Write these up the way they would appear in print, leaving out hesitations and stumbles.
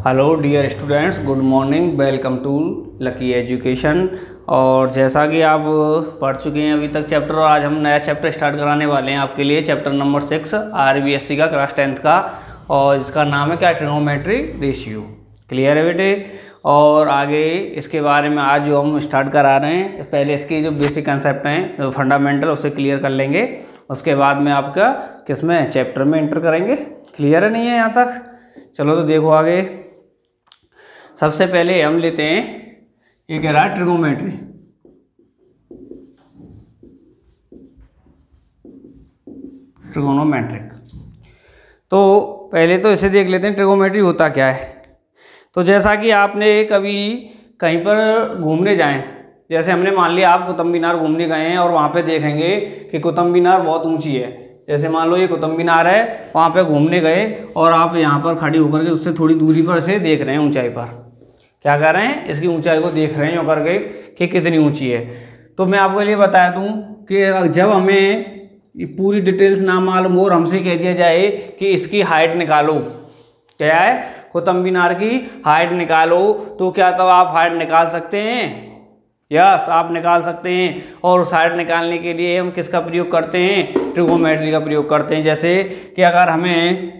Hello dear students, good morning, welcome to Lucky Education. और जैसा कि आप पढ़ चुके हैं अभी तक चैप्टर, और आज हम नया चैप्टर स्टार्ट कराने वाले हैं आपके लिए, चैप्टर नंबर 6 आरबीएससी का क्लास 10th का, और इसका नाम है क्या, ट्रिग्नोमेट्री रेशियो। क्लियर है बेटे? और आगे इसके बारे में आज जो हम स्टार्ट करा रहे हैं, पहले इसके जो बेसिक कंसेप्ट हैं, जो फंडामेंटल, उसे क्लियर कर लेंगे। उसके बाद में आपका किस में, चैप्टर में एंटर करेंगे। क्लियर है नहीं है यहाँ तक? चलो तो देखो आगे। सबसे पहले हम लेते हैं, ये कह रहा है ट्रिग्नोमेट्री। ट्रिग्नोमेट्रिक, तो पहले तो इसे देख लेते हैं ट्रिग्नोमेट्री होता क्या है। तो जैसा कि आपने कभी कहीं पर घूमने जाएं, जैसे हमने मान लिया आप कुतुब मीनार घूमने गए हैं और वहाँ पे देखेंगे कि कुतुब मीनार बहुत ऊंची है। जैसे मान लो ये कुतुब मीनार है, वहाँ पे घूमने गए और आप यहाँ पर खड़ी होकर के उससे थोड़ी दूरी पर से देख रहे हैं ऊंचाई पर, क्या कर रहे हैं, इसकी ऊंचाई को देख रहे हैं यूँ करके कि कितनी ऊंची है। तो मैं आपको लिए बता दूं कि जब हमें पूरी डिटेल्स ना मालूम हो और हमसे कह दिया जाए कि इसकी हाइट निकालो, क्या है, कुतुब मीनार की हाइट निकालो, तो क्या तब आप हाइट निकाल सकते हैं? यस, आप निकाल सकते हैं। और उस हाइट निकालने के लिए हम किसका प्रयोग करते हैं? ट्रिग्नोमेट्री का प्रयोग करते हैं। जैसे कि अगर हमें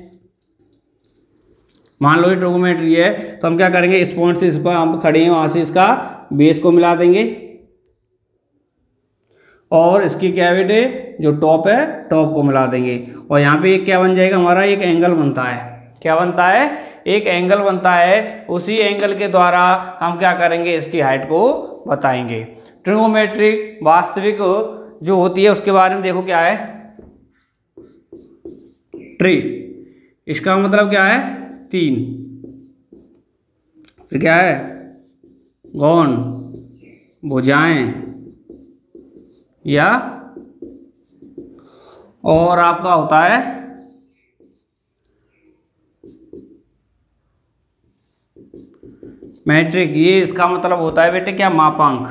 मान लो ये ट्रिग्नोमेट्री है, तो हम क्या करेंगे, इस पॉइंट से इस पर हम खड़े हैं, वहाँ से इसका बेस को मिला देंगे, और इसकी क्या बेटे, जो टॉप है, टॉप को मिला देंगे। और यहाँ पे एक क्या बन जाएगा हमारा, एक एंगल बनता है। क्या बनता है? एक एंगल बनता है। उसी एंगल के द्वारा हम क्या करेंगे, इसकी हाइट को बताएंगे। ट्रिग्नोमेट्रिक वास्तविक जो होती है उसके बारे में देखो क्या है, ट्री, इसका मतलब क्या है, 3। फिर क्या है, गौन, भुजाएं, या और आपका होता है मैट्रिक। ये इसका मतलब होता है बेटे क्या, मापांक,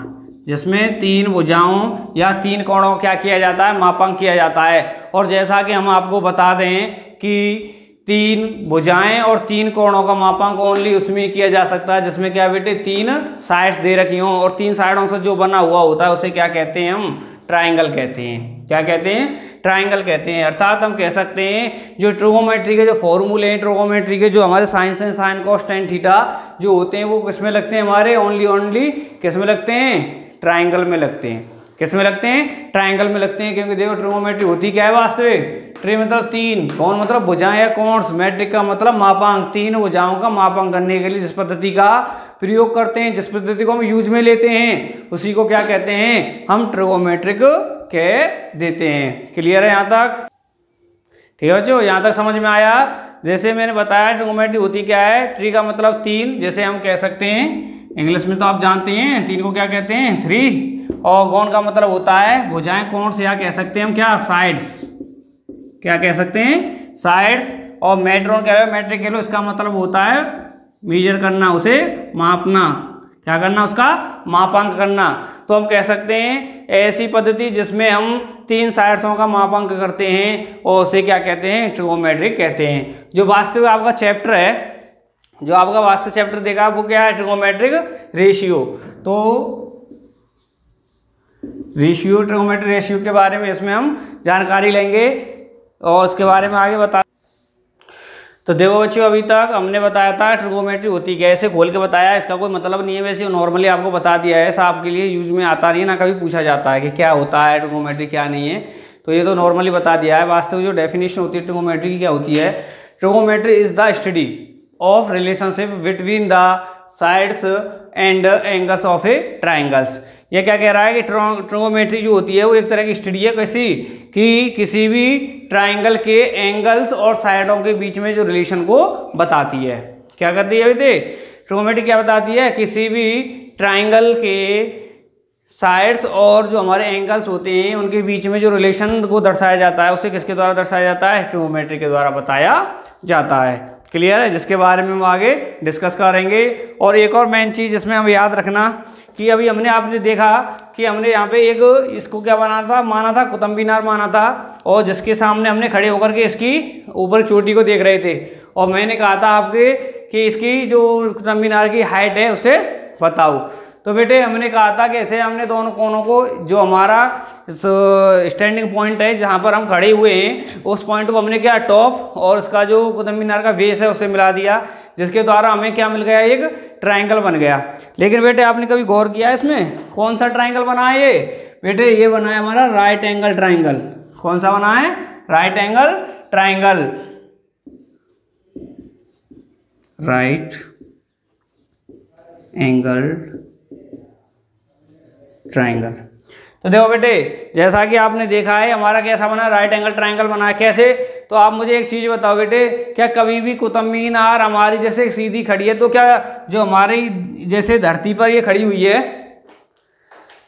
जिसमें 3 भुजाओं या 3 कोणों को क्या किया जाता है, मापांक किया जाता है। और जैसा कि हम आपको बता दें कि 3 भुजाएं और 3 कोणों का मापांक ओनली उसमें किया जा सकता है जिसमें क्या बेटे, 3 साइड्स दे रखी हों, और 3 साइडों से जो बना हुआ होता है उसे क्या कहते हैं, हम ट्राइंगल कहते हैं। क्या कहते हैं? ट्राइंगल कहते हैं। अर्थात हम कह सकते हैं जो ट्रिग्नोमेट्री के जो फॉर्मूले हैं, ट्रिग्नोमेट्री के जो हमारे साइंस हैं, साइन कॉस टेन थीटा जो होते हैं, वो किस में लगते हैं, हमारे ओनली किस में लगते हैं, ट्राइंगल में लगते हैं। किस में लगते हैं? ट्राइंगल में लगते हैं। क्योंकि देखो ट्रिग्नोमेट्री होती क्या है वास्तविक, ट्री मतलब 3, कौन मतलब भुजाएं या कोण्स, मैट्रिक का मतलब मापांक, 3 भुजाओं का मापांक करने के लिए जिस पद्धति का प्रयोग करते हैं, जिस पद्धति को हम यूज में लेते हैं, उसी को क्या कहते हैं, हम ट्रिग्नोमेट्रिक कह देते हैं। क्लियर है यहाँ तक? ठीक है बच्चों, यहाँ तक समझ में आया? जैसे मैंने बताया ट्रिग्नोमेट्री होती क्या है, ट्री का मतलब 3, जैसे हम कह सकते हैं इंग्लिश में तो आप जानते हैं 3 को क्या कहते हैं, 3। और गौन का मतलब होता है भुजाएं, कोण्स, या कह सकते हैं हम क्या, साइड्स। क्या कह सकते हैं? साइड्स। और मैट्रोन कह रहे हो, मैट्रिक कह लो, इसका मतलब होता है मेजर करना, उसे मापना। क्या करना? उसका मापांक करना। तो हम कह सकते हैं ऐसी पद्धति जिसमें हम 3 साइड्सों का मापांक करते हैं, और उसे क्या कहते हैं, ट्रिग्नोमेट्रिक कहते हैं। जो वास्तविक आपका चैप्टर है, जो आपका वास्तविक चैप्टर देखा वो क्या है, ट्रिग्नोमेट्रिक रेशियो। तो रेशियो, ट्रिग्नोमेट्रिक रेशियो के बारे में इसमें हम जानकारी लेंगे और उसके बारे में आगे बता। तो देखो बच्चों, अभी तक हमने बताया था ट्रिग्नोमेट्री होती क्या है, ऐसे खोल के बताया, इसका कोई मतलब नहीं है, वैसे नॉर्मली आपको बता दिया है, ऐसा आपके लिए यूज में आता नहीं है ना, कभी पूछा जाता है कि क्या होता है ट्रिग्नोमेट्री, क्या नहीं है। तो ये तो नॉर्मली बता दिया है। वास्तविक जो डेफिनेशन होती है ट्रिग्नोमेट्री की क्या होती है, trigonometry is the study of relationship between the sides and angles of A triangles. ये क्या कह रहा है कि ट्रिग्नोमेट्री जो होती है वो एक तरह की स्टडी है, कैसी, कि किसी भी ट्राइंगल के एंगल्स और साइडों के बीच में जो रिलेशन को बताती है। क्या करती है बेटे, ट्रिग्नोमेट्री क्या बताती है, किसी भी ट्राइंगल के साइड्स और जो हमारे एंगल्स होते हैं उनके बीच में जो रिलेशन को दर्शाया जाता है, उसे किसके द्वारा दर्शाया जाता है, ट्रिग्नोमेट्री के द्वारा बताया जाता है। क्लियर है? जिसके बारे में हम आगे डिस्कस करेंगे। और एक और मेन चीज़ इसमें हम याद रखना कि अभी हमने आपने देखा कि हमने यहाँ पे एक इसको क्या बना था, माना था, कुतुब मीनार माना था, और जिसके सामने हमने खड़े होकर के इसकी ऊपर चोटी को देख रहे थे, और मैंने कहा था आपके कि इसकी जो कुतुब मीनार की हाइट है उसे बताओ। तो बेटे हमने कहा था कि ऐसे हमने दोनों कोनों को, जो हमारा स्टैंडिंग पॉइंट है जहाँ पर हम खड़े हुए हैं, उस पॉइंट को हमने क्या टॉप और उसका जो कुतुब मीनार का बेस है उससे मिला दिया, जिसके द्वारा हमें क्या मिल गया, एक ट्रायंगल बन गया। लेकिन बेटे आपने कभी गौर किया इसमें कौन सा ट्रायंगल बना है ये? बेटे ये बना है हमारा राइट एंगल ट्रायंगल। कौन सा बना है? Right angle triangle. Right angle triangle. तो देखो बेटे, जैसा कि आपने देखा है हमारा कैसा बना, राइट एंगल ट्रायंगल बना है। कैसे? तो आप मुझे एक चीज बताओ बेटे, क्या कभी भी कुतुब मीनार हमारी जैसे सीधी खड़ी है, तो क्या जो हमारी जैसे धरती पर ये खड़ी हुई है,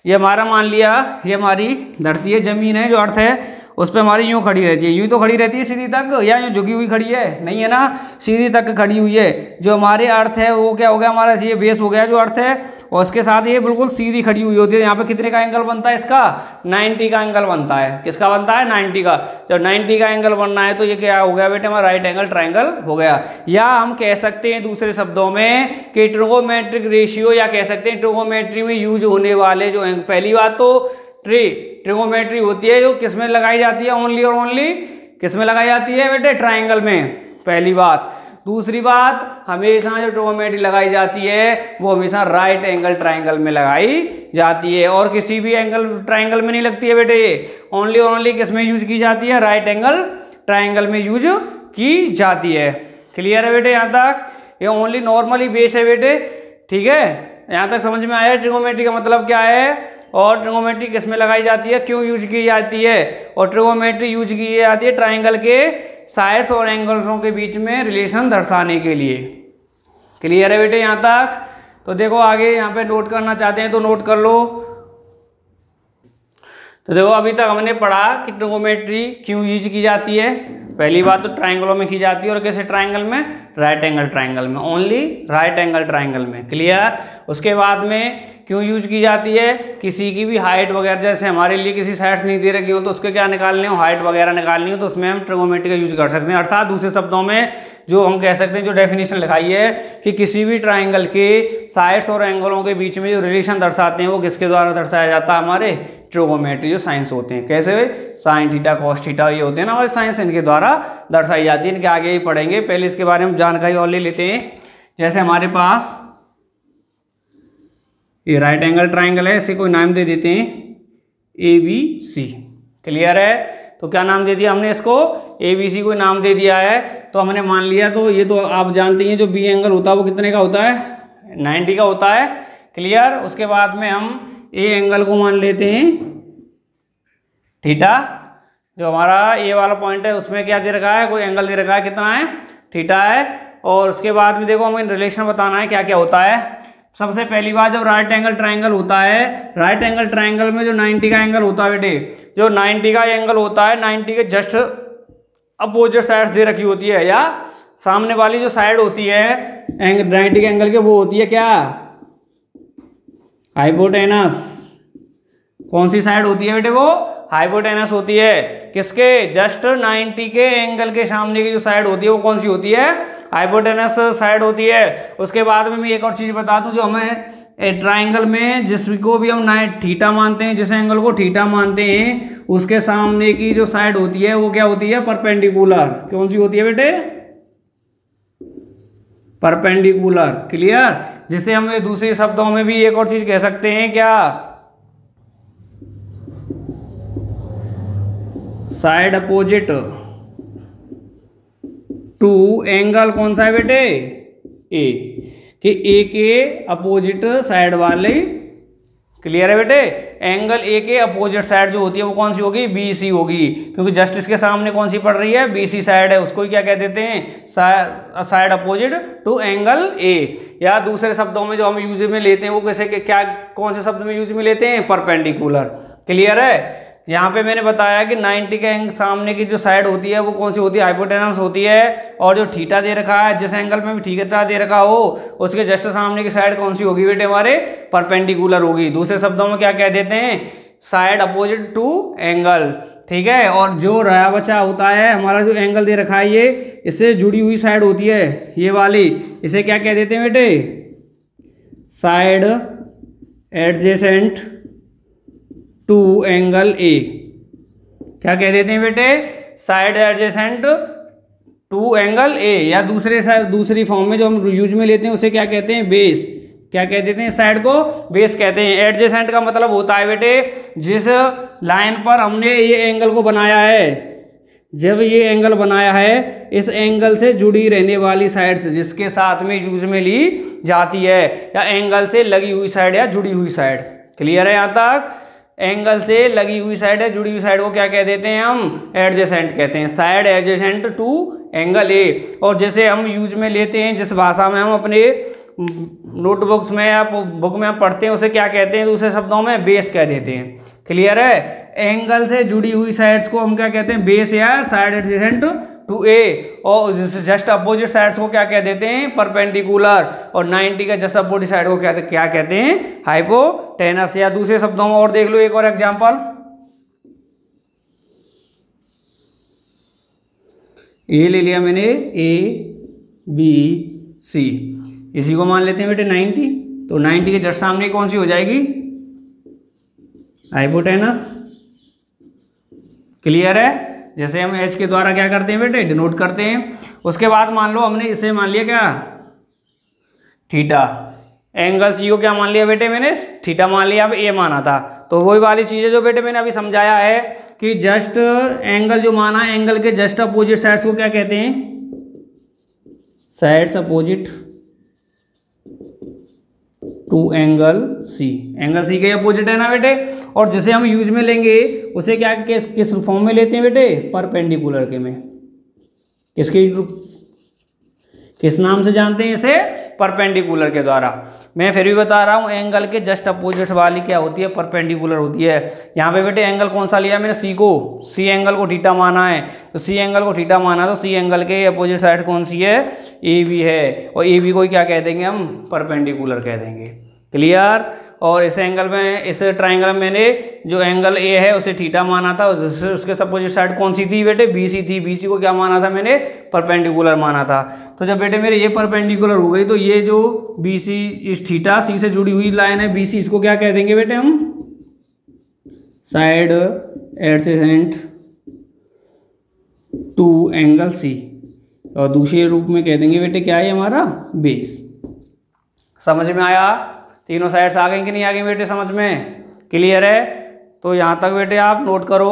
ये हमारा मान लिया ये हमारी धरती है, जमीन है, जो अर्थ है उस पर हमारी यूँ खड़ी रहती है, यूँ तो खड़ी रहती है सीधी तक, या यूँ झुकी हुई खड़ी है? नहीं है ना, सीधी तक खड़ी हुई है। जो हमारे अर्थ है वो क्या हो गया हमारा, ये बेस हो गया जो अर्थ है, और उसके साथ ये बिल्कुल सीधी खड़ी हुई होती है। यहाँ पे कितने का एंगल बनता है इसका? 90 का एंगल बनता है। किसका बनता है? 90 का। जब 90 का एंगल बनना है तो ये क्या हो गया बेटे, हमारा राइट एंगल ट्रायंगल हो गया। या हम कह सकते हैं दूसरे शब्दों में कि ट्रिगोनोमेट्रिक रेशियो, या कह सकते हैं ट्रिगोनोमेट्री में यूज होने वाले जो, पहली बात तो ट्रिगोनोमेट्री होती है जो किस में लगाई जाती है, ओनली और ओनली किस में लगाई जाती है बेटे? ट्रायंगल में, पहली बात। दूसरी बात, हमेशा जो ट्रिगोनोमेट्री लगाई जाती है वो हमेशा राइट एंगल ट्रायंगल में लगाई जाती है, और किसी भी एंगल ट्रायंगल में नहीं लगती है बेटे। ये ओनली और ओनली किस में यूज की जाती है? राइट एंगल ट्रायंगल में यूज की जाती है। क्लियर है बेटे यहाँ तक? ये ओनली नॉर्मली बेस है बेटे, ठीक है? यहाँ तक समझ में आया ट्रिगोनोमेट्री का मतलब क्या है, और ट्रिगोनोमेट्री किस में लगाई जाती है, क्यों यूज की जाती है? और ट्रिगोनोमेट्री यूज की जाती है ट्रायंगल के साइड्स और एंगल्सों के बीच में रिलेशन दर्शाने के लिए। क्लियर है बेटे यहाँ तक? तो देखो आगे यहाँ पे नोट करना चाहते हैं तो नोट कर लो। तो देखो अभी तक हमने पढ़ा कि ट्रिगोनोमेट्री क्यों यूज की जाती है। पहली बात तो ट्रायंगलों में की जाती है, और कैसे ट्रायंगल में? राइट एंगल ट्रायंगल में, ओनली राइट एंगल ट्रायंगल में। क्लियर? उसके बाद में क्यों यूज की जाती है, किसी की भी हाइट वगैरह, जैसे हमारे लिए किसी साइड्स नहीं दे रखी हो तो उसके क्या निकालने हो, हाइट वगैरह निकालनी हो, तो उसमें हम ट्रिगोनोमेट्री का यूज कर सकते हैं। अर्थात दूसरे शब्दों में जो हम कह सकते हैं, जो डेफिनेशन लिखाई है कि किसी भी ट्रायंगल के साइड्स और एंगलों के बीच में जो रिलेशन दर्शाते हैं वो किसके द्वारा दर्शाया जाता है? हमारे ट्रिगोनोमेट्री जो साइंस होते हैं। कैसे? साइन थीटा कॉस थीटा ये होते हैं ना हमारे साइंस, इनके द्वारा दर्शाई जाती है। इनके आगे ही पढ़ेंगे, पहले इसके बारे में जानकारी और ले लेते हैं। जैसे हमारे पास ये राइट एंगल ट्रायंगल है, इसे कोई नाम दे देते हैं ABC। क्लियर है? तो क्या नाम दे दिया हमने इसको? ABC कोई नाम दे दिया है, तो हमने मान लिया। तो ये तो आप जानते हैं जो B एंगल होता है वो कितने का होता है? 90 का होता है। क्लियर? उसके बाद में हम A एंगल को मान लेते हैं थीटा। जो हमारा A वाला पॉइंट है उसमें क्या दे रखा है, कोई एंगल दे रखा है, कितना है? थीटा है। और उसके बाद में देखो हमें रिलेशन बताना है क्या क्या होता है। सबसे पहली बात, जब राइट एंगल ट्रायंगल होता है, राइट एंगल ट्रायंगल में जो 90 का एंगल होता है बेटे, जो 90 का एंगल होता है, 90 के जस्ट अपोजिट साइड दे रखी होती है, या सामने वाली जो साइड होती है 90 के एंगल के, वो होती है क्या? हाइपोटेनस। कौन सी साइड होती है बेटे? वो हाइपोटेनस होती है। किसके? जस्ट 90 के एंगल के सामने की जो साइड होती है वो कौन सी होती है? हाइपोटेनस साइड होती है। उसके बाद में मैं एक और चीज बता दूं, जो हमें ट्रायंगल में जिसको भी हम थीटा मानते हैं, जिस एंगल को थीटा मानते हैं, उसके सामने की जो साइड होती है वो क्या होती है? परपेंडिकुलर। कौन सी होती है बेटे? परपेंडिकुलर। क्लियर? जिसे हम दूसरे शब्दों में भी एक और चीज कह सकते हैं, क्या? Side opposite to angle. कौन सा है बेटे? ए। कि ए के अपोजिट साइड वाले। क्लियर है बेटे? एंगल ए के अपोजिट साइड जो होती है वो कौन सी होगी? BC होगी, क्योंकि जस्ट इसके सामने कौन सी पड़ रही है? BC साइड है, उसको क्या कह देते हैं? Side opposite to angle A. या दूसरे शब्दों में जो हम यूज में लेते हैं वो कैसे, क्या कौन से शब्द में यूज में लेते हैं? परपेंडिकुलर। क्लियर है? यहाँ पे मैंने बताया कि 90 के सामने की जो साइड होती है वो कौन सी होती है? हाइपोटेनस होती है। और जो थीटा दे रखा है, जिस एंगल में भी थीटा दे रखा हो, उसके जस्ट सामने की साइड कौन सी होगी बेटे? हमारे परपेंडिकुलर होगी। दूसरे शब्दों में क्या कह देते हैं? Side opposite to angle. ठीक है। और जो रहा बचा होता है हमारा जो एंगल दे रखा है ये इससे जुड़ी हुई साइड होती है ये वाली, इसे क्या कह देते हैं बेटे, side adjacent to angle A. क्या कह देते हैं बेटे, side adjacent to angle A, या दूसरी फॉर्म में जो हम यूज में लेते हैं उसे क्या कहते हैं, बेस। क्या कह देते हैं, साइड को बेस कहते हैं। एडजेसेंट का मतलब होता है बेटे जिस लाइन पर हमने ये एंगल को बनाया है, जब ये एंगल बनाया है इस एंगल से जुड़ी रहने वाली साइड से जिसके साथ में यूज में ली जाती है, या एंगल से लगी हुई साइड या जुड़ी हुई साइड। क्लियर है यहाँ तक? एंगल से लगी हुई साइड है, जुड़ी हुई साइड को क्या कह देते हैं हम, एडजेसेंट कहते हैं। Side adjacent to angle A. और जैसे हम यूज में लेते हैं, जिस भाषा में हम अपने नोटबुक्स में या बुक में हम पढ़ते हैं उसे क्या कहते हैं, दूसरे शब्दों में बेस कह देते हैं। क्लियर है? एंगल से जुड़ी हुई साइड्स को हम क्या कहते हैं, बेस या साइड एडजेसेंट टू ए। और जस्ट अपोजिट साइड्स को क्या कह देते हैं, परपेंडिकुलर। और 90 का जस्ट अपोजिट साइड को क्या कहते हैं, हाइपोटेनस। या दूसरे शब्दों में और देख लो एक और एग्जांपल, ए ले लिया मैंने, ए बी सी, इसी को मान लेते हैं बेटे 90। तो 90 के जस्ट सामने कौन सी हो जाएगी, हाइपोटेनस। क्लियर है? जैसे हम एच के द्वारा क्या करते हैं बेटे, डिनोट करते हैं। उसके बाद मान लो हमने इसे मान लिया क्या, थीटा। एंगल सी को क्या मान लिया बेटे मैंने, थीटा मान लिया, अब ए माना था। तो वही वाली चीज़ है जो बेटे मैंने अभी समझाया है कि जस्ट एंगल जो माना, एंगल के जस्ट अपोजिट साइड्स को क्या कहते हैं, sides opposite to angle C. Angle C के अपोजिट है ना बेटे। और जिसे हम यूज में लेंगे उसे क्या किस फॉर्म में लेते हैं बेटे, परपेंडिकुलर के में। किस नाम से जानते हैं इसे, परपेंडिकुलर के द्वारा। मैं फिर भी बता रहा हूँ, एंगल के जस्ट अपोजिट वाली क्या होती है, परपेंडिकुलर होती है। यहाँ पे बेटे एंगल कौन सा लिया मैंने, सी को, सी एंगल को थीटा माना है। तो सी एंगल को थीटा माना, तो सी एंगल के अपोजिट साइड कौन सी है, ए बी है। और ए बी को क्या कह देंगे हम, परपेंडिकुलर कह देंगे। क्लियर? और इस एंगल में, इस ट्राइंगल में मैंने जो एंगल ए है उसे थीटा माना था, उसके अपोजिट साइड कौन सी थी बेटे, बी सी थी। बी सी को क्या माना था मैंने, परपेंडिकुलर माना था। तो जब बेटे मेरे ये परपेंडिकुलर हो गई तो ये जो बी सी, इस थीटा सी से जुड़ी हुई लाइन है बी सी, इसको क्या कह देंगे बेटे हम, side adjacent to angle C. और दूसरे रूप में कह देंगे बेटे क्या है हमारा, बेस। समझ में आया? तीनों साइड्स आ गई कि नहीं आ गई बेटे समझ में? क्लियर है? तो यहाँ तक बेटे आप नोट करो।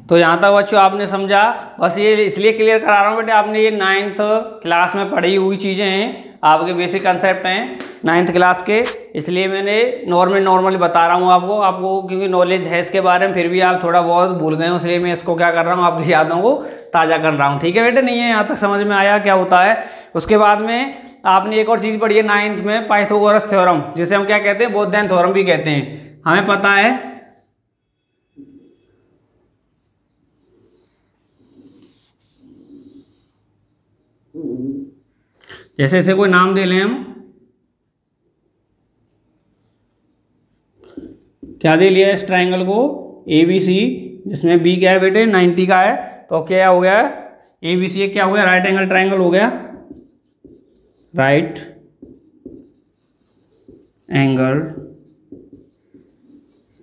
तो यहाँ तक बच्चों आपने समझा, बस ये इसलिए क्लियर करा रहा हूँ बेटे, आपने ये 9th क्लास में पढ़ी हुई चीज़ें हैं, आपके बेसिक कंसेप्ट हैं 9th क्लास के, इसलिए मैंने नॉर्मली बता रहा हूँ आपको क्योंकि नॉलेज है इसके बारे में, फिर भी आप थोड़ा बहुत भूल गए हो, इसलिए मैं इसको क्या कर रहा हूँ, आपकी यादों को ताज़ा कर रहा हूँ। ठीक है बेटे? नहीं है यहाँ तक समझ में आया क्या होता है? उसके बाद में आपने एक और चीज़ पढ़ी है 9th में, पाइथागोरस थ्योरम, जिसे हम क्या कहते हैं, बोधायन थ्योरम भी कहते हैं। हमें पता है जैसे इसे कोई नाम दे लें हम, क्या दे लिया इस ट्राइंगल को, ए बी सी, जिसमें बी क्या है बेटे 90 का है। तो क्या हो गया, ए बी सी क्या हो गया, राइट एंगल ट्राइंगल हो गया, राइट एंगल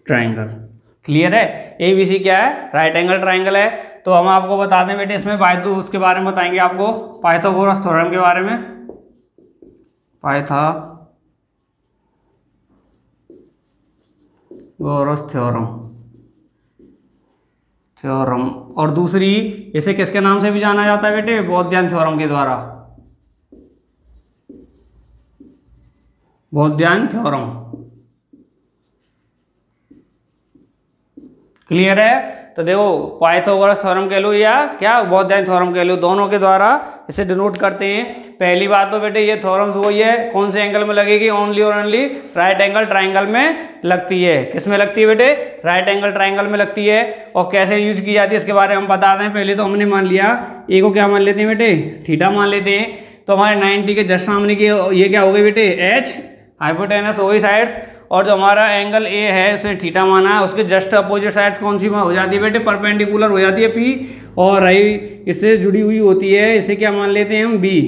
ट्राइंगल। क्लियर है? ए बी सी क्या है, राइट एंगल ट्राइंगल है। तो हम आपको बता दें बेटे इसमें उसके बारे में बताएंगे आपको, पाइथागोरस थ्योरम के बारे में, पाइथागोरस थ्योरम। और दूसरी इसे किसके नाम से भी जाना जाता है बेटे, बोधायन थ्योरम के द्वारा, बोधायन थ्योरम। क्लियर है? तो देखो पाइथागोरस थ्योरम कह लो या क्या बोधायन थ्योरम कह लो, दोनों के द्वारा इसे डिनोट करते हैं। पहली बात तो बेटे ये थ्योरम्स वही है, कौन से एंगल में लगेगी, ओनली और ओनली राइट एंगल ट्राइंगल में लगती है। किस में लगती है बेटे, राइट एंगल ट्राइंगल में लगती है। और कैसे यूज की जाती है इसके बारे में हम बता दें। पहले तो हमने मान लिया ए को क्या मान लेते हैं बेटे, थीटा मान लेते हैं। तो हमारे 90 के जस्ट सामने की ये क्या हो गई बेटे, एच, हाइपोटेनस हो गई साइड्स। और जो हमारा एंगल ए है उसे थीटा माना है, उसके जस्ट अपोजिट साइड्स कौन सी हो जाती है बेटे, परपेंडिकुलर हो जाती है पी, और रही इससे जुड़ी हुई होती है, इसे क्या मान लेते हैं हम बी,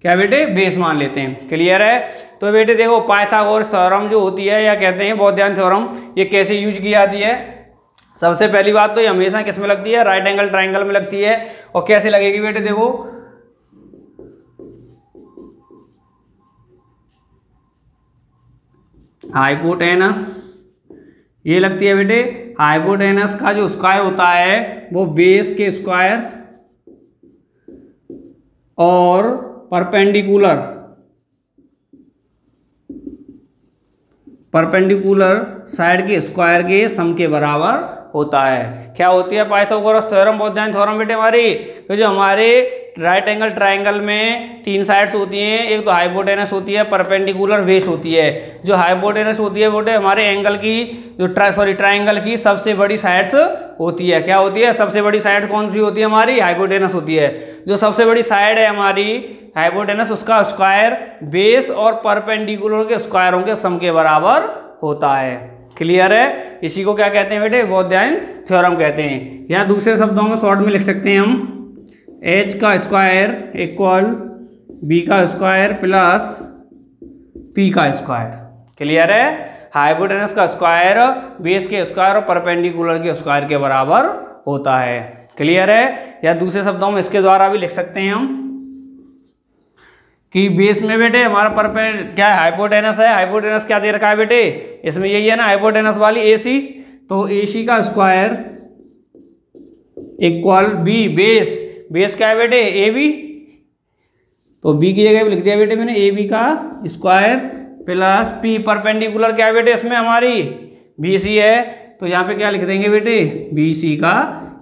क्या बेटे बेस मान लेते हैं। क्लियर है। तो बेटे देखो पाइथागोरस थ्योरम जो होती है या कहते हैं बौद्धायन थ्योरम, ये कैसे यूज की जाती है। सबसे पहली बात तो ये हमेशा किस में लगती है, राइट एंगल ट्राइंगल में लगती है। और कैसे लगेगी बेटे, देखो हाइपोटेनस, ये लगती है बेटे हाइपोटेनस का जो स्क्वायर होता है वो बेस के स्क्वायर और परपेंडिकुलर साइड के स्क्वायर के सम के बराबर होता है। क्या होती है पाइथागोरस थ्योरम, बौद्धायन थ्योरम बेटे हमारी, तो जो हमारे राइट एंगल ट्राइंगल में तीन साइड्स होती हैं, एक तो हाइपोटेनस होती है, परपेंडिकुलर बेस होती है। जो हाइपोटेनस होती है बेटे हमारे एंगल की जो ट्राइंगल की सबसे बड़ी साइड्स होती है। क्या होती है, सबसे बड़ी साइड कौन सी होती है हमारी, हाइपोटेनस होती है। जो सबसे बड़ी साइड है हमारी हाइपोटेनस, उसका स्क्वायर बेस और परपेंडिकुलर के स्क्वायरों के सम के बराबर होता है। क्लियर है। इसी को क्या कहते हैं बेटे, बौद्धायन थ्योरम कहते हैं। या दूसरे शब्दों में शॉर्ट में लिख सकते हैं हम, एच का स्क्वायर इक्वल बी का स्क्वायर प्लस पी का स्क्वायर। क्लियर है। हाइपोटेनस का स्क्वायर बेस के स्क्वायर और परपेंडिकुलर के स्क्वायर के बराबर होता है। क्लियर है। या दूसरे शब्दों में इसके द्वारा भी लिख सकते हैं हम कि बेस में बेटे हमारा क्या है, हाइपोटेनस है। हाइपोटेनस क्या दे रखा है बेटे, इसमें यही है ना हाइपोटेनस वाली एसी, तो एसी का स्क्वायर इक्वल बी बेस क्या है बेटे ए बी, तो बी की जगह लिख दिया बेटे मैंने ए बी का स्क्वायर प्लस पी, परपेंडिकुलर क्या है बेटे इसमें हमारी बी सी है, तो यहाँ पे क्या लिख देंगे बेटे बी सी का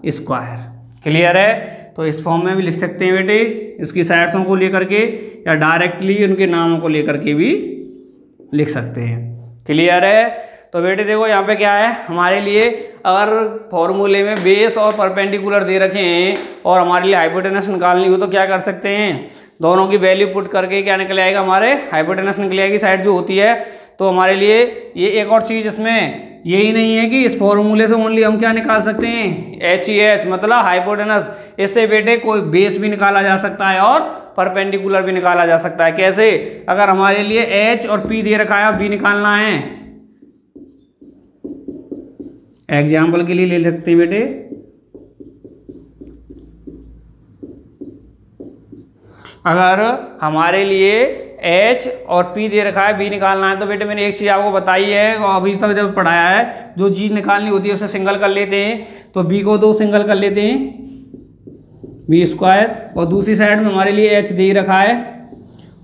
स्क्वायर। क्लियर है। तो इस फॉर्म में भी लिख सकते हैं बेटे, इसकी साइड्सों को लेकर के या डायरेक्टली उनके नामों को लेकर के भी लिख सकते हैं। क्लियर है। तो बेटे देखो यहाँ पे क्या है हमारे लिए, अगर फॉर्मूले में बेस और परपेंडिकुलर दे रखे हैं और हमारे लिए हाइपोटेनस निकालनी हो तो क्या कर सकते हैं, दोनों की वैल्यू पुट करके क्या निकल आएगा, हमारे हाइपोटेनस निकल आएगी साइड जो होती है। तो हमारे लिए ये एक और चीज़ इसमें यही नहीं है कि इस फॉर्मूले से ओनली हम क्या निकाल सकते हैं, एच ई एच मतलब हाइपोटेनस। इससे बेटे कोई बेस भी निकाला जा सकता है और परपेंडिकुलर भी निकाला जा सकता है। कैसे, अगर हमारे लिए एच और पी दे रखा है, बी निकालना है, एग्जाम्पल के लिए ले सकते हैं बेटे, अगर हमारे लिए H और P दे रखा है, B निकालना है, तो बेटे मैंने एक चीज़ आपको बताई है और अभी तक जब पढ़ाया है, जो चीज़ निकालनी होती है उसे सिंगल कर लेते हैं। तो B को दो सिंगल कर लेते हैं बी स्क्वायर, और दूसरी साइड में हमारे लिए H दे ही रखा है,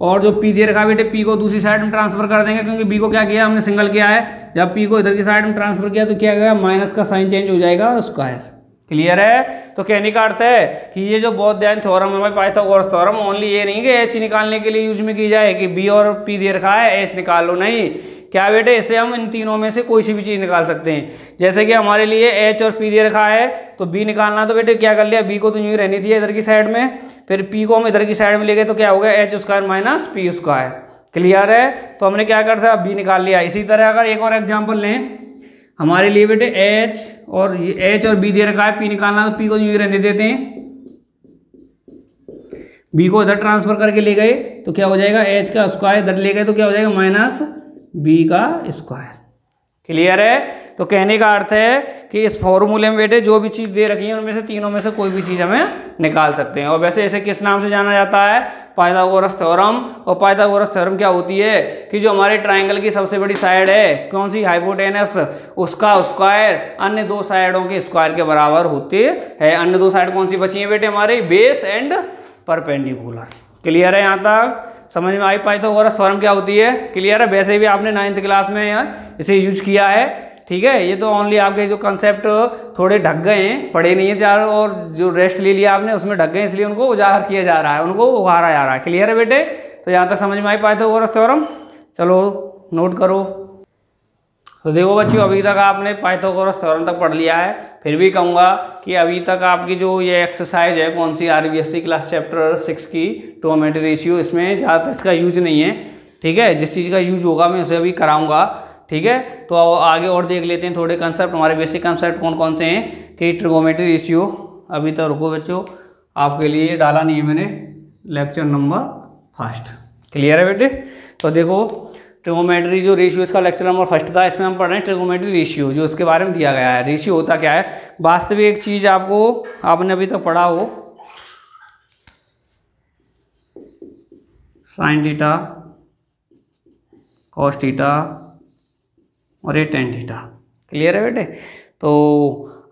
और जो P दे रखा है बेटे P को दूसरी साइड में ट्रांसफर कर देंगे, क्योंकि B को क्या किया हमने सिंगल किया है। जब P को इधर की साइड में ट्रांसफर किया तो क्या गया, माइनस का साइन चेंज हो जाएगा और स्क्वायर। क्लियर है। तो कहने का अर्थ है कि ये जो बौद्धायन थ्योरम है, पाइथागोरस थ्योरम, ओनली ये नहीं कि एच निकालने के लिए यूज में की जाए कि बी और पी दे रखा है एच निकाल लो, नहीं। क्या बेटे, इससे हम इन तीनों में से कोई सी भी चीज़ निकाल सकते हैं। जैसे कि हमारे लिए एच और पी दे रखा है, तो बी निकालना, तो बेटे क्या कर लिया, बी को तो यूँ ही रहनी थी इधर की साइड में, फिर पी को हम इधर की साइड में ले गए, तो क्या हो गया H square minus P square. Clear है। तो हमने क्या कर सकते, बी निकाल लिया। इसी तरह अगर एक और एग्जाम्पल लें, हमारे लिए बेटे एच और बी दे रखा है, पी निकालना, तो पी को यूँ रहने देते हैं, बी को इधर ट्रांसफर करके ले गए तो क्या हो जाएगा, एच का स्क्वायर इधर ले गए तो क्या हो जाएगा माइनस बी का स्क्वायर। क्लियर है। तो कहने का अर्थ है कि इस फॉर्मूले में बेटे जो भी चीज़ दे रखी है उनमें से तीनों में से कोई भी चीज़ हमें निकाल सकते हैं। और वैसे इसे किस नाम से जाना जाता है, पाइथागोरस थ्योरम। और पाइथागोरस थ्योरम क्या होती है कि जो हमारे ट्राइंगल की सबसे बड़ी साइड है कौन सी, हाइपोटेनस, उसका स्क्वायर अन्य दो साइडों के स्क्वायर के बराबर होते हैं। अन्य दो साइड कौन सी बची है बेटे, हमारे बेस एंड परपेंडिकुलर। क्लियर है। यहाँ तक समझ में आई पाइथागोरस थ्योरम क्या होती है। क्लियर है। वैसे भी आपने 9th क्लास में इसे यूज किया है, ठीक है। ये तो ओनली आपके जो कंसेप्ट थोड़े ढक गए हैं, पढ़े नहीं है ज़्यादा, और जो रेस्ट ले लिया आपने उसमें ढक गए, इसलिए उनको उजागर किया जा रहा है, उनको उभारा जा रहा है। क्लियर है बेटे। तो यहाँ तक समझ में आई पाइथागोरस थ्योरम। चलो नोट करो। तो देखो बच्चों, अभी तक आपने पाइथागोरस थ्योरम तक पढ़ लिया है। फिर भी कहूँगा कि अभी तक आपकी जो ये एक्सरसाइज है कौन सी, RBSC क्लास चैप्टर 6 की ट्रिग्नोमेट्री रेशियो, इसमें ज़्यादातर इसका यूज नहीं है, ठीक है। जिस चीज़ का यूज होगा मैं उसे अभी कराऊंगा, ठीक है। तो अब आगे और देख लेते हैं थोड़े कंसेप्ट, हमारे बेसिक कंसेप्ट कौन कौन से हैं कि ट्रिगोनोमेट्री रेशियो। अभी तो रुको बच्चों, आपके लिए डाला नहीं है मैंने लेक्चर नंबर 1। क्लियर है बेटे। तो देखो ट्रिगोनोमेट्री जो रेशियो इसका लेक्चर नंबर 1 था, इसमें हम पढ़ रहे हैं ट्रिगोनोमेट्री रेशियो, जो इसके बारे में दिया गया है। रेशियो होता क्या है, वास्तविक एक चीज़ आपने अभी तक पढ़ा हो, साइन थीटा, कॉस थीटा और ये टेन थीटा। क्लियर है बेटे। तो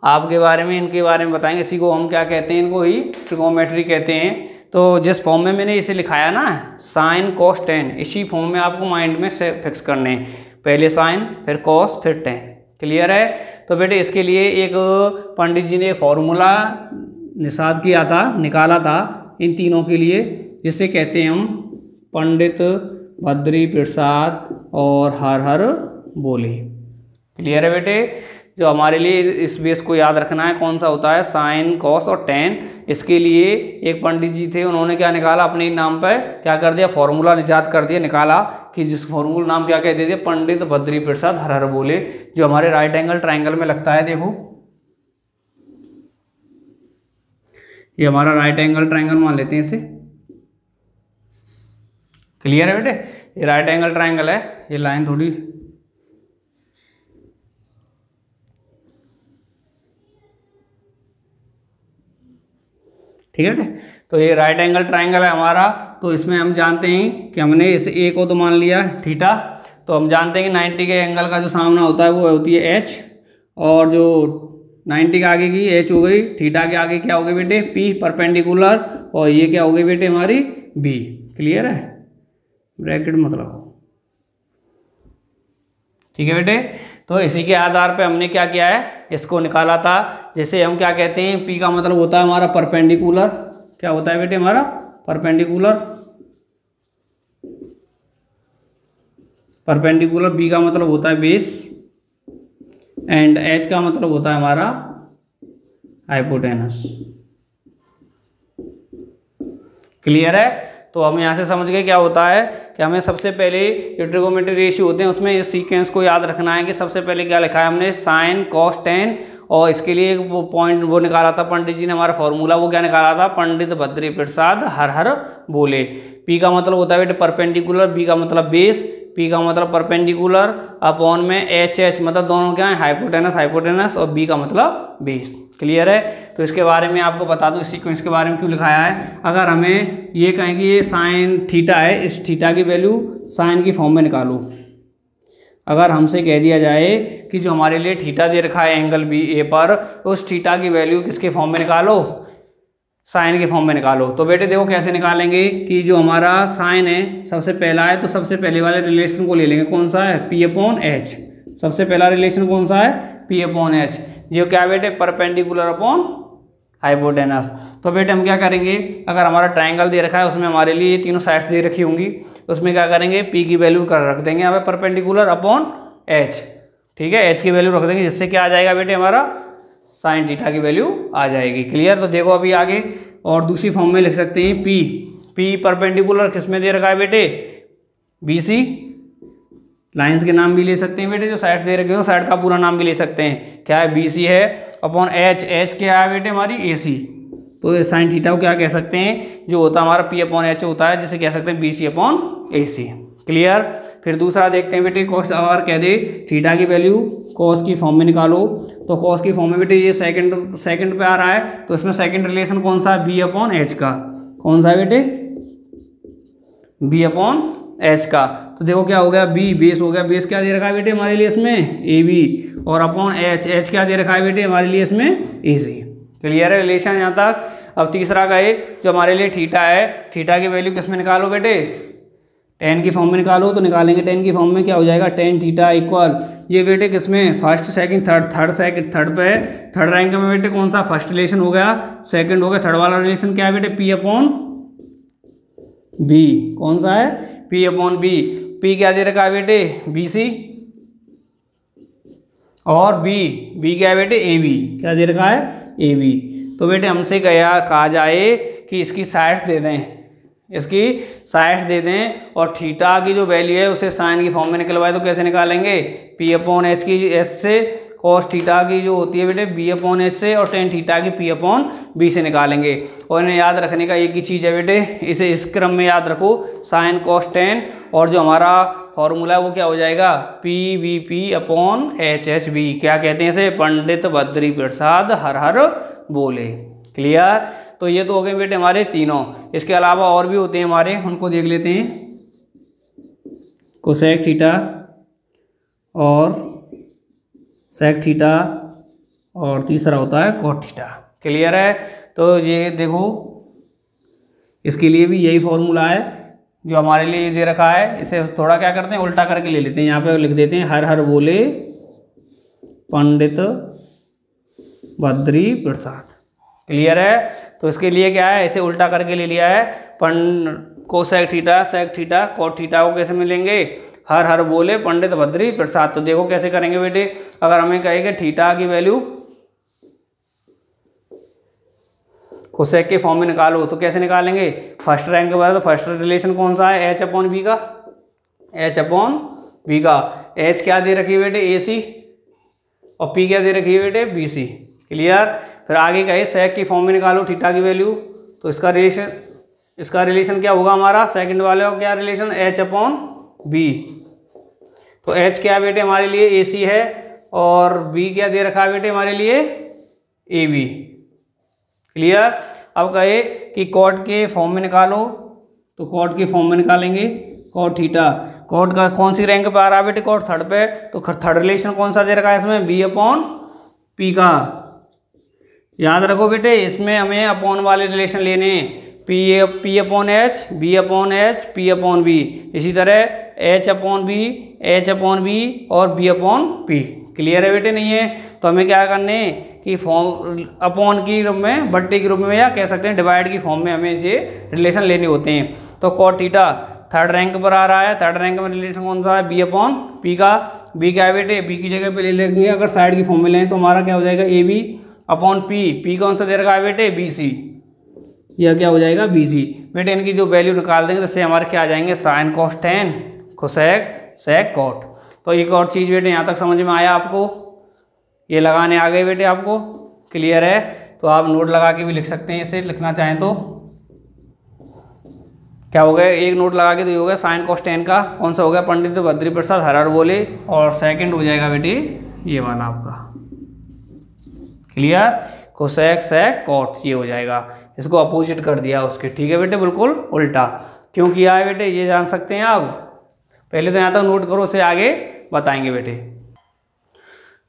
आपके बारे में इनके बारे में बताएंगे, इसी को हम क्या कहते हैं, इनको ही ट्रिगोनोमेट्री कहते हैं। तो जिस फॉर्म में मैंने इसे लिखाया ना, साइन कॉस टेन, इसी फॉर्म में आपको माइंड में से फिक्स करने हैं, पहले साइन फिर कॉस फिर टेन। क्लियर है। तो बेटे इसके लिए एक पंडित जी ने फॉर्मूला निकाला था इन तीनों के लिए, जिसे कहते हैं हम पंडित बद्री प्रसाद और हर हर बोले। क्लियर है बेटे। जो हमारे लिए इस बेस को याद रखना है, कौन सा होता है, साइन कॉस और टेन। इसके लिए एक पंडित जी थे, उन्होंने क्या निकाला, अपने नाम पर क्या कर दिया, फॉर्मूला निजात कर दिया, निकाला कि जिस फॉर्मूला नाम क्या कह दिया, पंडित बद्री प्रसाद हर हर बोले, जो हमारे राइट एंगल ट्राइंगल में लगता है। देखो ये हमारा राइट एंगल ट्राइंगल मान लेते हैं इसे। क्लियर है बेटे। ये राइट एंगल ट्राइंगल है, ये लाइन थोड़ी ठीक है बेटे। तो ये राइट एंगल ट्राइंगल है हमारा। तो इसमें हम जानते हैं कि हमने इस ए को तो मान लिया थीटा, तो हम जानते हैं कि 90 के एंगल का जो सामना होता है वो होती है एच, और जो 90 के आगे की एच हो गई, थीटा के आगे क्या हो गई बेटे, पी परपेंडिकुलर, और ये क्या हो गई बेटे हमारी बी। क्लियर है, ब्रैकेट मतलब ठीक है बेटे। तो इसी के आधार पे हमने क्या किया है, इसको निकाला था। जैसे हम क्या कहते हैं, पी का मतलब होता है हमारा परपेंडिकुलर, क्या होता है बेटे हमारा परपेंडिकुलर, बी का मतलब होता है बेस, एंड एच का मतलब होता है हमारा हाइपोटेनस। क्लियर है। तो हम यहाँ से समझ गए क्या होता है कि हमें सबसे पहले जो ट्रिगोनोमेट्री रेशियो होते हैं उसमें इस सीक्वेंस को याद रखना है कि सबसे पहले क्या लिखा है हमने, साइन कॉस टेन, और इसके लिए वो पॉइंट वो निकाला था पंडित जी ने, हमारा फॉर्मूला वो क्या निकाला था, पंडित बद्री प्रसाद हर हर बोले। पी का मतलब होता है बेटे परपेंडिकुलर, बी का मतलब बेस, पी का मतलब परपेंडिकुलर अपॉन में एच मतलब दोनों क्या है हाइपोटेनस, और बी का मतलब बेस। क्लियर है। तो इसके बारे में आपको बता दूं, इस सीक्वेंस के बारे में क्यों लिखाया है। अगर हमें ये कहें कि ये साइन थीटा है, इस थीटा की वैल्यू साइन की फॉर्म में निकालो। अगर हमसे कह दिया जाए कि जो हमारे लिए थीटा दे रखा है एंगल बी ए पर, उस थीटा की वैल्यू किसके फॉर्म में निकालो, साइन के फॉर्म में निकालो। तो बेटे देखो कैसे निकालेंगे कि जो हमारा साइन है सबसे पहला है, तो सबसे पहले वाले रिलेशन को ले लेंगे, कौन सा है, पी अपॉन एच। सबसे पहला रिलेशन कौन सा है, पी अपॉन एच, जो क्या बेटे परपेंडिकुलर अपॉन हाइपोटेनस। तो बेटे हम क्या करेंगे, अगर हमारा ट्रायंगल दे रखा है उसमें हमारे लिए ये तीनों साइड्स दे रखी होंगी, उसमें क्या करेंगे, पी की वैल्यू कर रख देंगे यहाँ पे परपेंडिकुलर अपॉन एच। ठीक है, एच की वैल्यू रख देंगे, जिससे क्या आ जाएगा बेटे हमारा साइन थीटा की वैल्यू आ जाएगी। क्लियर। तो देखो अभी आगे और दूसरी फॉर्म में लिख सकते हैं, पी परपेंडिकुलर किस में दे रखा है बेटे, बी सी। लाइंस के नाम भी ले सकते हैं बेटे, जो साइड्स दे रखे हो साइड का पूरा नाम भी ले सकते हैं, क्या है बी सी है, अपॉन एच क्या है बेटे हमारी ए सी। तो साइन थीटा को क्या कह सकते हैं, जो होता है हमारा पी अपॉन एच होता है, जिसे कह सकते हैं बी सी अपॉन ए सी। क्लियर। फिर दूसरा देखते हैं बेटे, कॉस, अगर कह दे थीटा की वैल्यू कॉस की फॉर्म में निकालो, तो कॉस की फॉर्म में बेटे ये सेकंड पे आ रहा है, तो इसमें सेकंड रिलेशन कौन सा है, बी अपॉन एच का। कौन सा है बेटे, बी अपॉन एच का। तो देखो क्या हो गया, बी बेस हो गया, बेस क्या दे रखा है बेटे हमारे लिए इसमें, ए बी, और अपॉन एच क्या दे रखा है बेटे हमारे लिए इसमें, ए सी। क्लियर है रिलेशन यहाँ तक। अब तीसरा का जो हमारे लिए थीटा है, थीटा की वैल्यू किस में निकालो बेटे, टेन की फॉर्म में निकालो। तो निकालेंगे टेन की फॉर्म में, क्या हो जाएगा, टेन थीटा इक्वल, ये बेटे किसमें, फर्स्ट सेकंड थर्ड पे, थर्ड रैंक में बेटे कौन सा, फर्स्ट रिलेशन हो गया, सेकंड हो गया, थर्ड वाला रिलेशन क्या है बेटे, पी अपॉन बी। कौन सा है, पी अपॉन बी। पी क्या दे रखा है बेटे, बी सी, और बी क्या है बेटे, ए बी, क्या दे रखा है, ए बी। तो बेटे हमसे कहा जाए कि इसकी साइड्स दे दें, इसकी साइड्स दे दें और थीटा की जो वैल्यू है उसे साइन की फॉर्म में निकलवाए तो कैसे निकालेंगे, पी अपॉन एच की एस से, कॉस थीटा की जो होती है बेटे बी अपॉन एच से, और टेन थीटा की पी अपॉन बी से निकालेंगे। और इन्हें याद रखने का एक ही चीज़ है बेटे, इसे इस क्रम में याद रखो, साइन कॉस टेन, और जो हमारा फॉर्मूला है वो क्या हो जाएगा, P V P upon H H B. क्या कहते हैं इसे, पंडित बद्री प्रसाद हर हर बोले। क्लियर। तो ये तो हो गए बेटे हमारे तीनों। इसके अलावा और भी होते हैं हमारे, उनको देख लेते हैं। कोसेक थीटा और सेक थीटा, और तीसरा होता है कॉट थीटा। क्लियर है। तो ये देखो इसके लिए भी यही फॉर्मूला है जो हमारे लिए दे रखा है। इसे थोड़ा क्या करते हैं, उल्टा करके ले लेते हैं। यहाँ पे लिख देते हैं हर हर बोले पंडित बद्री प्रसाद। क्लियर है। तो इसके लिए क्या है, इसे उल्टा करके ले लिया है। Cosec theta sec theta cot theta को कैसे मिलेंगे, हर हर बोले पंडित बद्री प्रसाद। तो देखो कैसे करेंगे बेटे, अगर हमें कहेंगे थीटा की वैल्यू कोसेक के फॉर्म में निकालो तो कैसे निकालेंगे, फर्स्ट रैंक के बाद तो फर्स्ट रिलेशन कौन सा है, एच अपॉन बी का, एच अपॉन बी का। एच क्या दे रखी है बेटे, ए सी, और पी क्या दे रखी है बेटे, बी सी। क्लियर। फिर आगे कहे सेक की फॉर्म में निकालो थीटा की वैल्यू, तो इसका रिलेशन क्या होगा हमारा, सेकंड वाले का क्या रिलेशन, एच अपॉन बी। तो एच क्या बेटे हमारे लिए ए सी है, और बी क्या दे रखा है बेटे हमारे लिए, ए बी। क्लियर। अब कहे कि कॉट के फॉर्म में निकालो, तो कॉट के फॉर्म में निकालेंगे कॉट थीटा। कॉट का कौन सी रैंक पे आ रहा है बेटे, कॉट थर्ड पे, तो थर्ड रिलेशन कौन सा दे रखा है इसमें, बी अपॉन पी का। याद रखो बेटे इसमें हमें अपॉन वाले रिलेशन लेने हैं, P upon H, B upon H, P upon B. इसी तरह H upon B, H upon B और बी अपॉन पी। क्लियर है बेटे, नहीं है तो हमें क्या करने कि फॉर्म अपॉन की रूप में, बट्टे के रूप में, या कह सकते हैं डिवाइड की फॉर्म में हमें इसे रिलेशन लेने होते हैं। तो कॉट थीटा थर्ड रैंक पर आ रहा है, थर्ड रैंक में रिलेशन कौन सा है, बी अपॉन पी का। बी क्या है बेटे, बी की जगह पे ले लेंगे, अगर साइड की फॉर्म में लें तो हमारा क्या हो जाएगा, A B upon P. P कौन सा दे रखा है बेटे, बी सी, यह क्या हो जाएगा, बी सी। बेटे इनकी जो वैल्यू निकाल देंगे तो इससे हमारे क्या आ जाएंगे, sine cos tan cosec sec cot. तो एक और चीज़ बेटे यहाँ तक समझ में आया आपको, ये लगाने आ गए बेटे आपको। क्लियर है। तो आप नोट लगा के भी लिख सकते हैं, इसे लिखना चाहें तो। क्या हो गया, एक नोट लगा के तो ये हो गया साइन कॉस टेन का, कौन सा हो गया, पंडित बद्री प्रसाद हर हर बोले, और सेकंड हो जाएगा बेटे ये वाला आपका। क्लियर। कोसेक सेक कॉट ये हो जाएगा, इसको अपोजिट कर दिया उसके। ठीक है बेटे, बिल्कुल उल्टा क्यों किया है बेटे, ये जान सकते हैं आप। पहले तो यहाँ तक नोट करो, उसे आगे बताएंगे बेटे।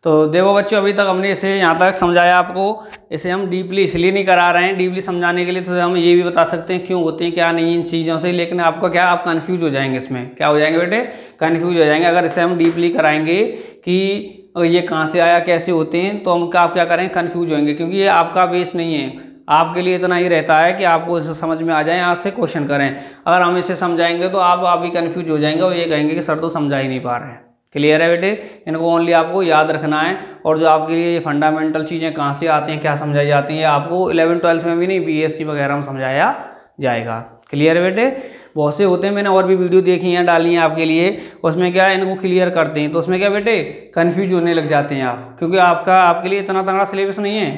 तो देखो बच्चों, अभी तक हमने इसे यहाँ तक समझाया आपको। इसे हम डीपली इसलिए नहीं करा रहे हैं, डीपली समझाने के लिए तो हम ये भी बता सकते हैं क्यों होते हैं क्या नहीं इन चीज़ों से, लेकिन आपका क्या, आप कंफ्यूज हो जाएंगे इसमें। क्या हो जाएंगे बेटे, कंफ्यूज हो जाएंगे। अगर इसे हम डीपली कराएंगे कि ये कहाँ से आया, कैसे होते हैं, तो हम आप क्या करेंगे, कंफ्यूज होंगे, क्योंकि ये आपका बेस नहीं है। आपके लिए इतना ही रहता है कि आपको इसे समझ में आ जाए, आपसे क्वेश्चन करें। अगर हम इसे समझाएंगे तो आप भी कंफ्यूज हो जाएंगे और ये कहेंगे कि सर तो समझा ही नहीं पा रहे हैं। क्लियर है बेटे, इनको ओनली आपको याद रखना है। और जो आपके लिए ये फंडामेंटल चीज़ें कहाँ से आती हैं, क्या समझाई जाती हैं, आपको 11th-12th में भी नहीं, बीएससी वगैरह में समझाया जाएगा। क्लियर है बेटे। बहुत से होते हैं, मैंने और भी वीडियो देखी हैं, डाली हैं आपके लिए, उसमें क्या है इनको क्लियर करते हैं, तो उसमें क्या बेटे कन्फ्यूज होने लग जाते हैं आप, क्योंकि आपके लिए इतना तगड़ा सिलेबस नहीं है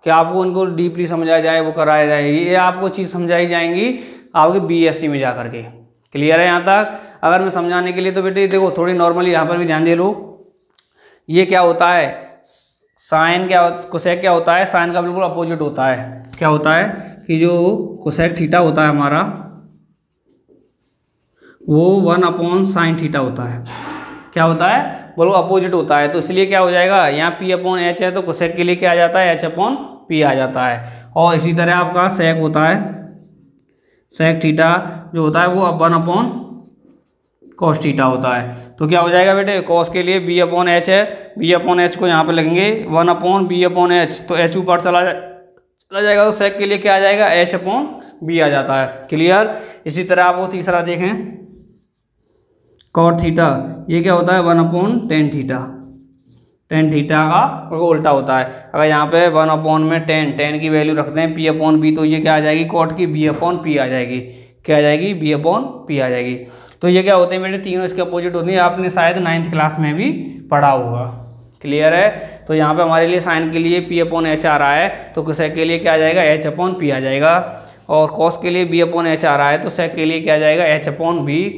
कि आपको उनको डीपली समझाया जाए, वो कराया जाए। ये आपको चीज़ समझाई जाएंगी आपके बीएससी में जा करके। क्लियर है यहाँ तक। अगर मैं समझाने के लिए तो बेटे देखो थोड़ी नॉर्मली यहाँ पर भी ध्यान दे लो। ये क्या होता है, साइन क्या, कोसेक क्या होता है, साइन का बिल्कुल अपोजिट होता है। क्या होता है कि जो कोसेक थीटा होता है हमारा, वो 1/sin थीटा होता है। क्या होता है, बिल्कुल अपोजिट होता है। तो इसलिए क्या हो जाएगा, यहाँ P/H है तो कोसेक के लिए क्या आ जाता है, H/P आ जाता है। और इसी तरह आपका सेक होता है, सेक थीटा जो होता है वो 1/cos थीटा होता है। तो क्या हो जाएगा बेटे, cos के लिए B/H है, B/H को यहाँ पे लगेंगे 1/B/H, तो H ऊपर चला जाएगा, तो सेक के लिए क्या आ जाएगा, H/B आ जाता है। क्लियर। इसी तरह आप वो तीसरा देखें, cot थीटा, ये क्या होता है 1/tan थीटा, tan थीटा का उल्टा होता है। अगर यहाँ पे 1/tan की वैल्यू रखते हैं P/B, तो ये क्या आ जाएगी, cot की B/P आ जाएगी। क्या आ जाएगी, B/P आ जाएगी। तो ये क्या होते हैं बेटे, तीनों इसके अपोजिट होती है, आपने शायद 9th क्लास में भी पढ़ा होगा। क्लियर है। तो यहाँ पे हमारे लिए साइन के लिए P/H आ रहा है, तो कोसेक के लिए क्या आ जाएगा, H/P आ जाएगा। और कॉस के लिए B/H आ रहा है, तो सेक के लिए क्या आ जाएगा, H/B।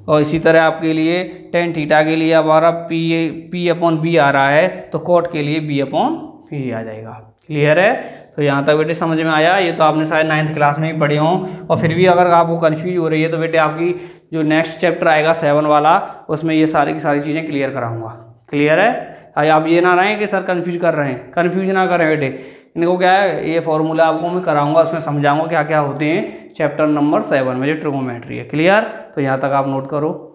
और इसी तरह आपके लिए टेन थीटा के लिए हमारा P/B आ रहा है, तो कॉट के लिए B/P आ जाएगा। क्लियर है। तो यहाँ तक बेटे समझ में आया। ये तो आपने शायद 9th क्लास में ही पढ़े हों, और फिर भी अगर आपको कन्फ्यूज हो रही है तो बेटे आपकी जो नेक्स्ट चैप्टर आएगा 7 वाला, उसमें ये सारी की सारी चीज़ें क्लियर कराऊंगा। क्लियर है। आप ये ना रहें कि सर कन्फ्यूज कर रहे हैं, कन्फ्यूज ना करें बेटे। इनको क्या है, ये फॉर्मूला आपको मैं कराऊंगा, उसमें समझाऊंगा क्या क्या होते हैं चैप्टर नंबर 7 में जो ट्रिगोनोमेट्री है। क्लियर। तो यहाँ तक आप नोट करो।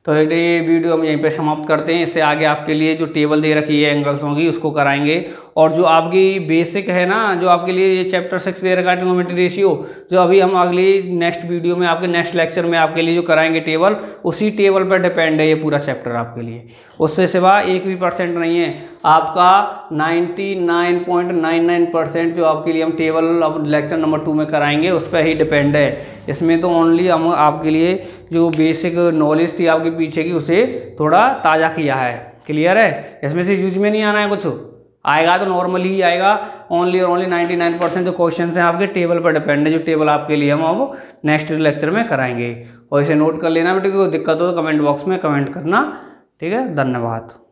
तो ये वीडियो हम यहीं पे समाप्त करते हैं। इससे आगे आपके लिए जो टेबल दे रखी है एंगल्सों की, उसको कराएंगे। और जो आपकी बेसिक है ना, जो आपके लिए ये चैप्टर 6 दे रखा है ट्रिगोनोमेट्री रेशियो, जो अभी हम अगली नेक्स्ट वीडियो में आपके नेक्स्ट लेक्चर में आपके लिए जो कराएंगे टेबल, उसी टेबल पर डिपेंड है ये पूरा चैप्टर आपके लिए। उससे सिवा 1 भी % नहीं है। आपका 99.99% जो आपके लिए हम टेबल अब लेक्चर नंबर 2 में कराएंगे उस पर ही डिपेंड है। इसमें तो ओनली हम आपके लिए जो बेसिक नॉलेज थी आपके पीछे की, उसे थोड़ा ताज़ा किया है। क्लियर है। इसमें से यूज में नहीं आना है, कुछ आएगा तो नॉर्मली ही आएगा। ओनली और ओनली 99% जो क्वेश्चन हैं आपके टेबल पर डिपेंड है, जो टेबल आपके लिए हम अब नेक्स्ट लेक्चर में कराएंगे। और इसे नोट कर लेना बेटे, कोई दिक्कत हो तो कमेंट बॉक्स में कमेंट करना। ठीक है। धन्यवाद।